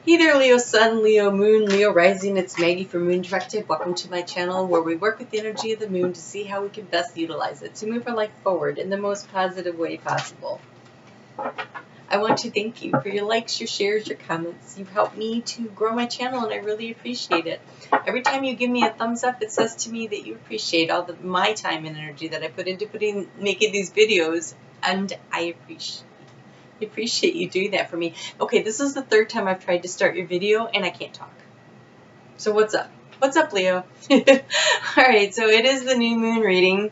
Hey there, Leo Sun, Leo Moon, Leo Rising. It's Maggie from Moon Directive. Welcome to my channel where we work with the energy of the moon to see how we can best utilize it to move our life forward in the most positive way possible. I want to thank you for your likes, your shares, your comments. You've helped me to grow my channel and I really appreciate it. Every time you give me a thumbs up, it says to me that you appreciate all my time and energy that I put into making these videos, and I appreciate you doing that for me. Okay, this is the third time I've tried to start your video and I can't talk. So what's up? What's up, Leo? Alright, so it is the new moon reading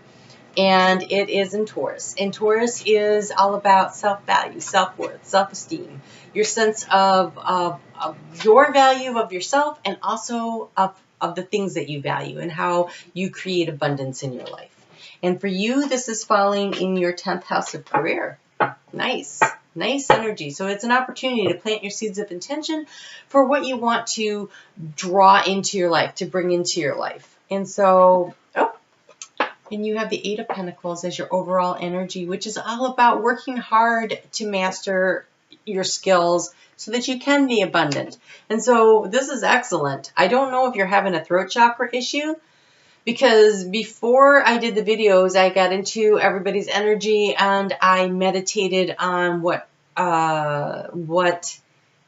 and it is in Taurus. And Taurus is all about self-value, self-worth, self-esteem, your sense of your value of yourself and also of the things that you value and how you create abundance in your life. And for you, this is falling in your 10th house of career. Nice. Nice energy. So it's an opportunity to plant your seeds of intention for what you want to draw into your life, to bring into your life. And so, and you have the 8 of Pentacles as your overall energy, which is all about working hard to master your skills so that you can be abundant. And so this is excellent. I don't know if you're having a throat chakra issue, because before I did the videos, I got into everybody's energy and I meditated on what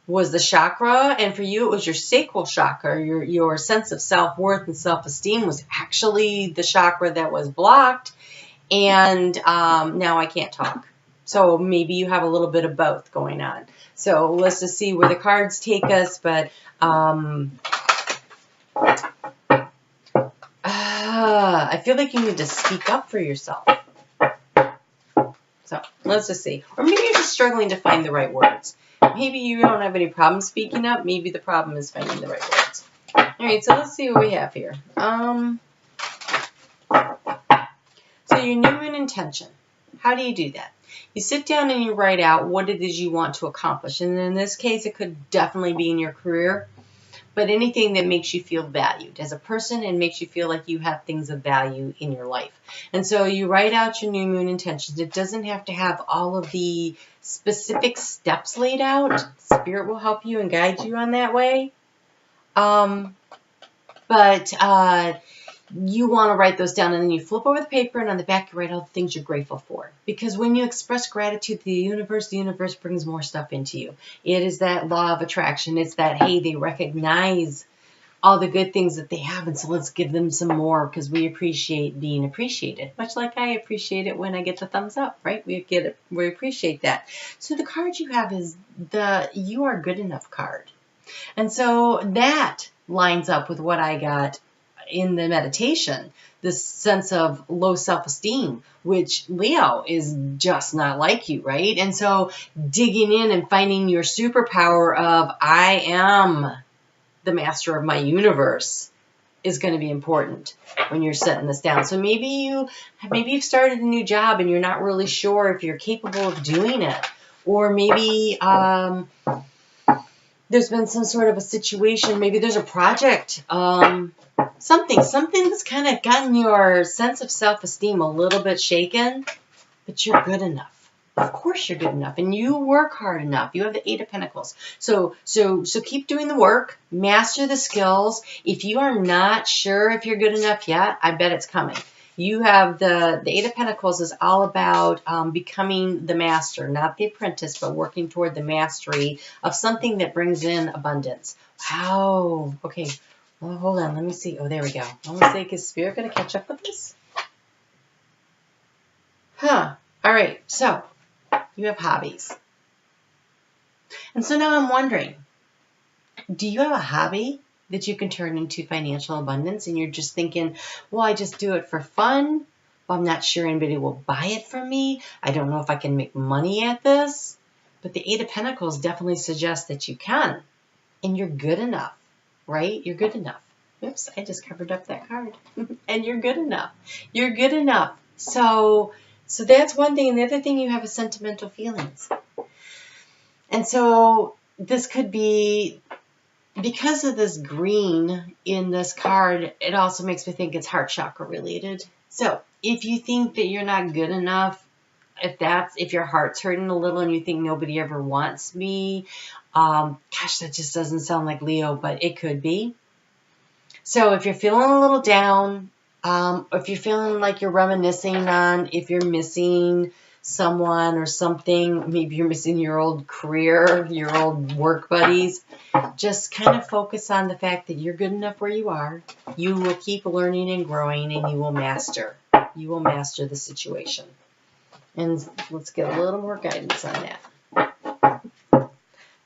was the chakra. And for you, it was your sacral chakra. Your sense of self-worth and self-esteem was actually the chakra that was blocked. And now I can't talk. So maybe you have a little bit of both going on. So let's just see where the cards take us. But I feel like you need to speak up for yourself. So let's just see. Or maybe you're just struggling to find the right words. Maybe you don't have any problem speaking up. Maybe the problem is finding the right words. All right, so let's see what we have here. So your new moon intention. How do you do that? You sit down and you write out what it is you want to accomplish. And in this case, it could definitely be in your career. But anything that makes you feel valued as a person and makes you feel like you have things of value in your life. And so you write out your new moon intentions. It doesn't have to have all of the specific steps laid out. Spirit will help you and guide you on that way. You want to write those down, and then you flip over the paper, and on the back you write all the things you're grateful for. Because when you express gratitude to the universe brings more stuff into you. It is that law of attraction. It's that, hey, they recognize all the good things that they have, and so let's give them some more because we appreciate being appreciated. Much like I appreciate it when I get the thumbs up, right? We appreciate that. So the card you have is the You Are Good Enough card. And so that lines up with what I got in the meditation, this sense of low self-esteem, which Leo is just not like you, right? And so digging in and finding your superpower of I am the master of my universe is going to be important when you're setting this down. So maybe you've started a new job and you're not really sure if you're capable of doing it, or maybe there's been some sort of a situation, maybe there's a project, something that's kind of gotten your sense of self-esteem a little bit shaken, but you're good enough. Of course you're good enough, and you work hard enough. You have the 8 of Pentacles. So keep doing the work, master the skills. If you are not sure if you're good enough yet, I bet it's coming. You have the 8 of Pentacles is all about becoming the master, not the apprentice, but working toward the mastery of something that brings in abundance. Wow. Okay. Well, hold on. Let me see. Oh, there we go. I want to say, is Spirit going to catch up with this? All right. So you have hobbies. And so now I'm wondering, do you have a hobby that you can turn into financial abundance, and you're just thinking, well, I just do it for fun. Well, I'm not sure anybody will buy it from me. I don't know if I can make money at this. But the 8 of Pentacles definitely suggests that you can, and you're good enough, right? You're good enough. Oops, I just covered up that card. And you're good enough. You're good enough. So that's one thing. And the other thing, you have is sentimental feelings. And so this could be, because of this green in this card, it also makes me think it's heart chakra related. So if you think that you're not good enough, if your heart's hurting a little and you think nobody ever wants me, gosh, that just doesn't sound like Leo, but it could be. So if you're feeling a little down, if you're feeling like you're reminiscing on if you're missing someone or something, maybe you're missing your old career, your old work buddies, just kind of focus on the fact that you're good enough where you are. You will keep learning and growing, and you will master. You will master the situation. And let's get a little more guidance on that.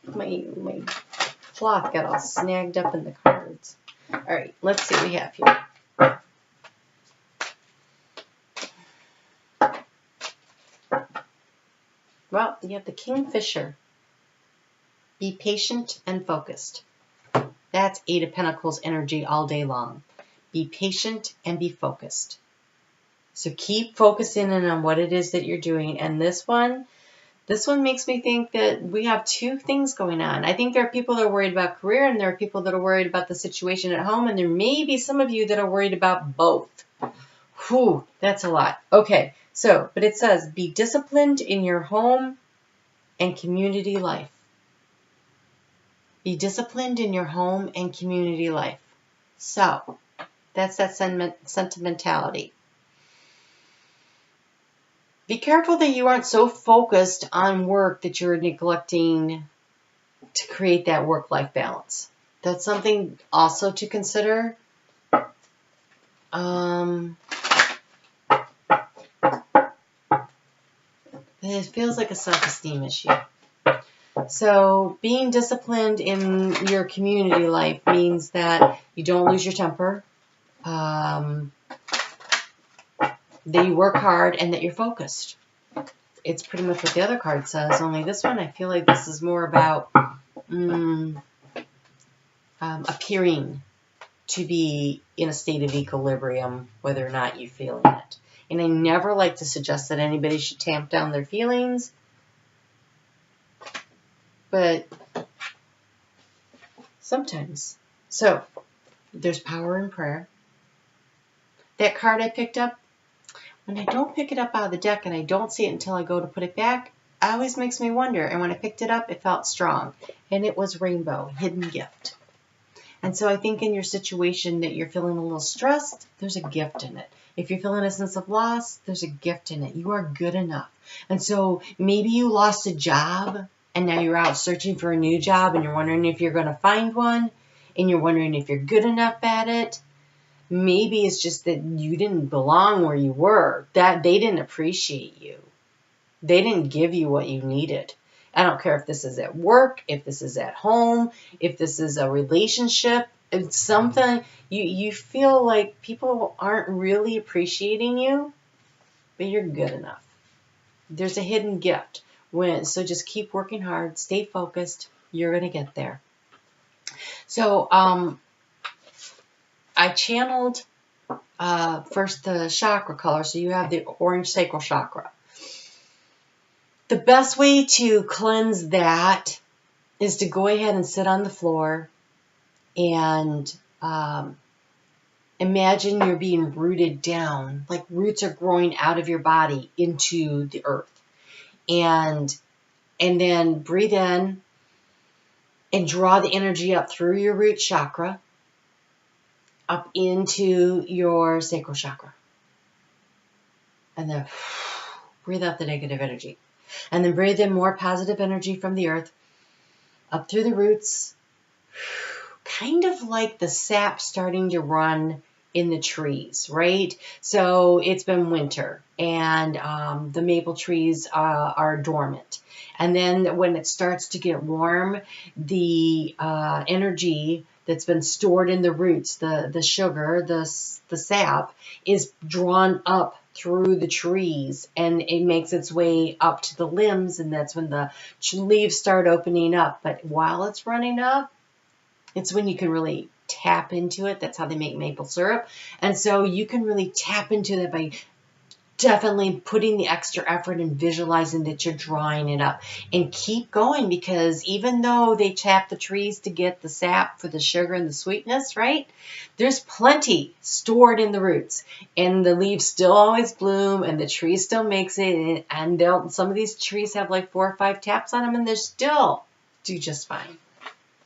My cloth got all snagged up in the cards. All right, let's see what we have here. Well, you have the Kingfisher. Be patient and focused. That's 8 of Pentacles energy all day long. Be patient and be focused. So keep focusing in on what it is that you're doing. And this one makes me think that we have 2 things going on. I think there are people that are worried about career, and there are people that are worried about the situation at home, and there may be some of you that are worried about both. Whew, that's a lot. Okay, so, but it says, be disciplined in your home and community life. Be disciplined in your home and community life. So, that's that sentimentality. Be careful that you aren't so focused on work that you're neglecting to create that work-life balance. That's something also to consider. It feels like a self-esteem issue. So being disciplined in your community life means that you don't lose your temper, that you work hard, and that you're focused. It's pretty much what the other card says, only this one I feel like this is more about appearing to be in a state of equilibrium, whether or not you're feeling it. And I never like to suggest that anybody should tamp down their feelings, but sometimes. So, there's power in prayer. That card I picked up, when I don't pick it up out of the deck and I don't see it until I go to put it back, it always makes me wonder. And when I picked it up, it felt strong. And it was Rainbow, Hidden Gift. And so I think in your situation that you're feeling a little stressed, there's a gift in it. If you're feeling a sense of loss, there's a gift in it. You are good enough. And so maybe you lost a job and now you're out searching for a new job and you're wondering if you're going to find one and you're wondering if you're good enough at it. Maybe it's just that you didn't belong where you were, that they didn't appreciate you. They didn't give you what you needed. I don't care if this is at work, if this is at home, if this is a relationship. It's something you feel like people aren't really appreciating you, but you're good enough. There's a hidden gift. So just keep working hard, stay focused. You're going to get there. So I channeled first the chakra color. So you have the orange sacral chakra. The best way to cleanse that is to go ahead and sit on the floor and imagine you're being rooted down, like roots are growing out of your body into the earth. And then breathe in and draw the energy up through your root chakra, up into your sacral chakra. And then breathe out the negative energy. And then breathe in more positive energy from the earth, up through the roots, kind of like the sap starting to run in the trees, right? So it's been winter and the maple trees are dormant. And then when it starts to get warm, the energy that's been stored in the roots, the sugar, the sap, is drawn up through the trees and it makes its way up to the limbs, and that's when the leaves start opening up. But while it's running up, it's when you can really tap into it. That's how they make maple syrup. And so you can really tap into that by definitely putting the extra effort and visualizing that you're drawing it up. And keep going, because even though they tap the trees to get the sap for the sugar and the sweetness, right? There's plenty stored in the roots. And the leaves still always bloom, and the tree still makes it. And some of these trees have like 4 or 5 taps on them, and they still do just fine.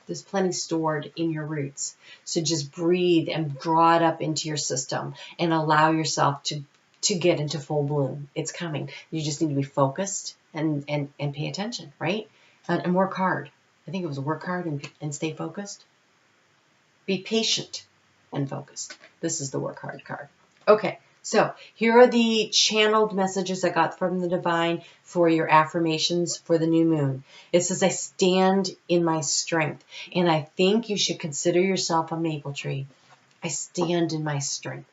There's plenty stored in your roots. So just breathe and draw it up into your system and allow yourself to get into full bloom. It's coming. You just need to be focused and pay attention, right? And work hard. I think it was work hard and stay focused. Be patient and focused. This is the work hard card. Okay, so here are the channeled messages I got from the divine for your affirmations for the new moon. It says, I stand in my strength. And I think you should consider yourself a maple tree. I stand in my strength.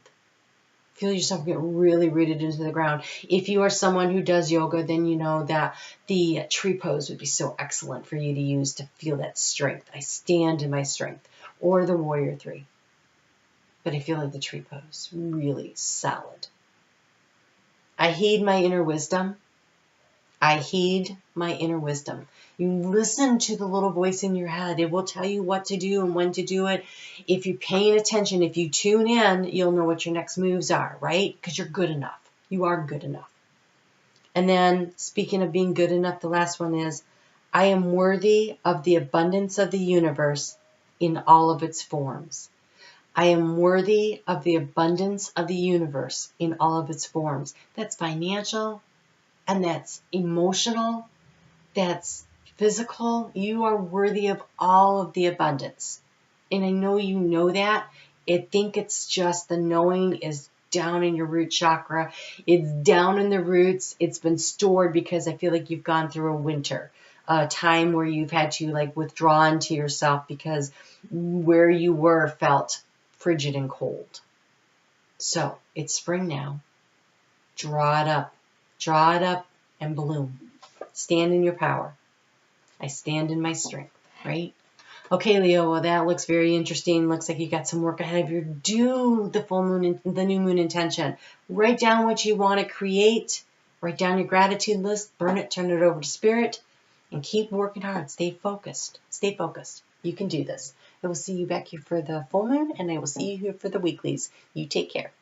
Feel yourself get really rooted into the ground. If you are someone who does yoga, then you know that the tree pose would be so excellent for you to use to feel that strength. I stand in my strength. Or the warrior 3. But I feel like the tree pose, really solid. I heed my inner wisdom. I heed my inner wisdom. You listen to the little voice in your head. It will tell you what to do and when to do it. If you're paying attention, if you tune in, you'll know what your next moves are, right? Because you're good enough. You are good enough. And then, speaking of being good enough, the last one is, I am worthy of the abundance of the universe in all of its forms. I am worthy of the abundance of the universe in all of its forms. That's financial, and that's emotional, that's physical. You are worthy of all of the abundance. And I know you know that. I think it's just the knowing is down in your root chakra. It's down in the roots. It's been stored because I feel like you've gone through a winter, a time where you've had to like withdraw into yourself because where you were felt frigid and cold. So it's spring now. Draw it up. Draw it up and bloom. Stand in your power. I stand in my strength, right? Okay, Leo, well, that looks very interesting. Looks like you got some work ahead of you. Do the full moon, the new moon intention. Write down what you want to create. Write down your gratitude list. Burn it, turn it over to spirit, and keep working hard. Stay focused. Stay focused. You can do this. I will see you back here for the full moon, and I will see you here for the weeklies. You take care.